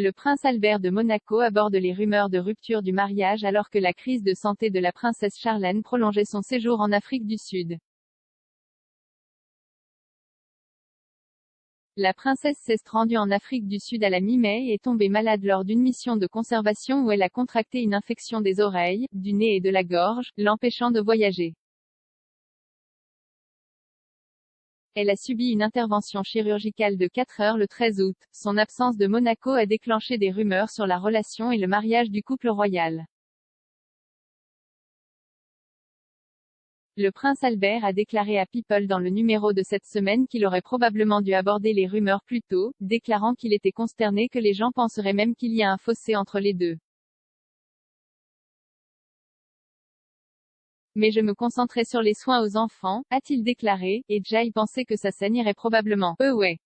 Le prince Albert de Monaco aborde les rumeurs de rupture du mariage alors que la crise de santé de la princesse Charlène prolongeait son séjour en Afrique du Sud. La princesse s'est rendue en Afrique du Sud à la mi-mai et est tombée malade lors d'une mission de conservation où elle a contracté une infection des oreilles, du nez et de la gorge, l'empêchant de voyager. Elle a subi une intervention chirurgicale de 4 heures le 13 août. Son absence de Monaco a déclenché des rumeurs sur la relation et le mariage du couple royal. Le prince Albert a déclaré à People dans le numéro de cette semaine qu'il aurait probablement dû aborder les rumeurs plus tôt, déclarant qu'il était consterné que les gens penseraient même qu'il y a un fossé entre les deux. Mais je me concentrais sur les soins aux enfants, a-t-il déclaré, et Jay pensait que ça irait probablement. Ouais.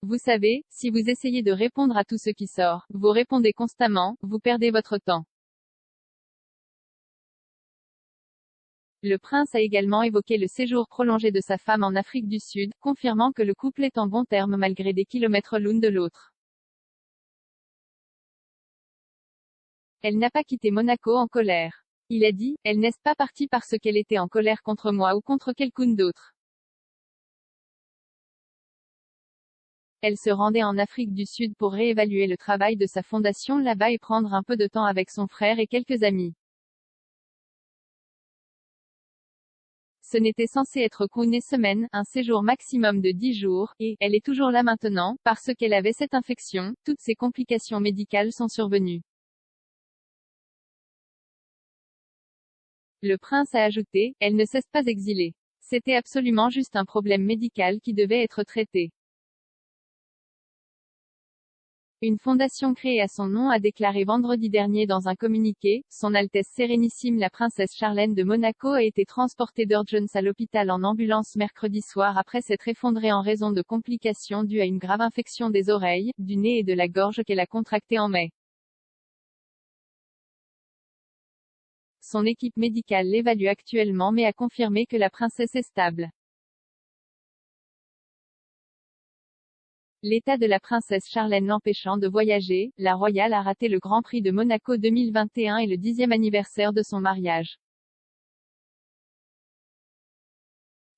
Vous savez, si vous essayez de répondre à tout ce qui sort, vous répondez constamment, vous perdez votre temps. Le prince a également évoqué le séjour prolongé de sa femme en Afrique du Sud, confirmant que le couple est en bons termes malgré des kilomètres l'une de l'autre. Elle n'a pas quitté Monaco en colère. Il a dit, elle n'est pas partie parce qu'elle était en colère contre moi ou contre quelqu'un d'autre. Elle se rendait en Afrique du Sud pour réévaluer le travail de sa fondation là-bas et prendre un peu de temps avec son frère et quelques amis. Ce n'était censé être qu'une semaine, un séjour maximum de 10 jours, et elle est toujours là maintenant, parce qu'elle avait cette infection, toutes ces complications médicales sont survenues. Le prince a ajouté, elle ne s'est pas exilée. C'était absolument juste un problème médical qui devait être traité. Une fondation créée à son nom a déclaré vendredi dernier dans un communiqué, Son Altesse Sérénissime la princesse Charlène de Monaco a été transportée d'urgence à l'hôpital en ambulance mercredi soir après s'être effondrée en raison de complications dues à une grave infection des oreilles, du nez et de la gorge qu'elle a contractée en mai. Son équipe médicale l'évalue actuellement mais a confirmé que la princesse est stable. L'état de la princesse Charlène l'empêchant de voyager, la royale a raté le Grand Prix de Monaco 2021 et le 10e anniversaire de son mariage.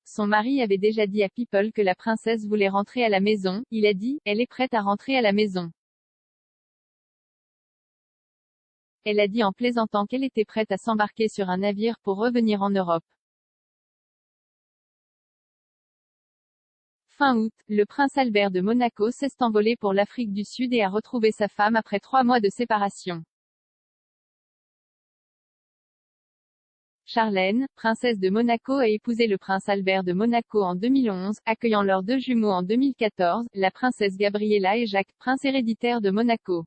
Son mari avait déjà dit à People que la princesse voulait rentrer à la maison, il a dit, elle est prête à rentrer à la maison. Elle a dit en plaisantant qu'elle était prête à s'embarquer sur un navire pour revenir en Europe. Fin août, le prince Albert de Monaco s'est envolé pour l'Afrique du Sud et a retrouvé sa femme après 3 mois de séparation. Charlène, princesse de Monaco a épousé le prince Albert de Monaco en 2011, accueillant leurs 2 jumeaux en 2014, la princesse Gabriella et Jacques, prince héréditaire de Monaco.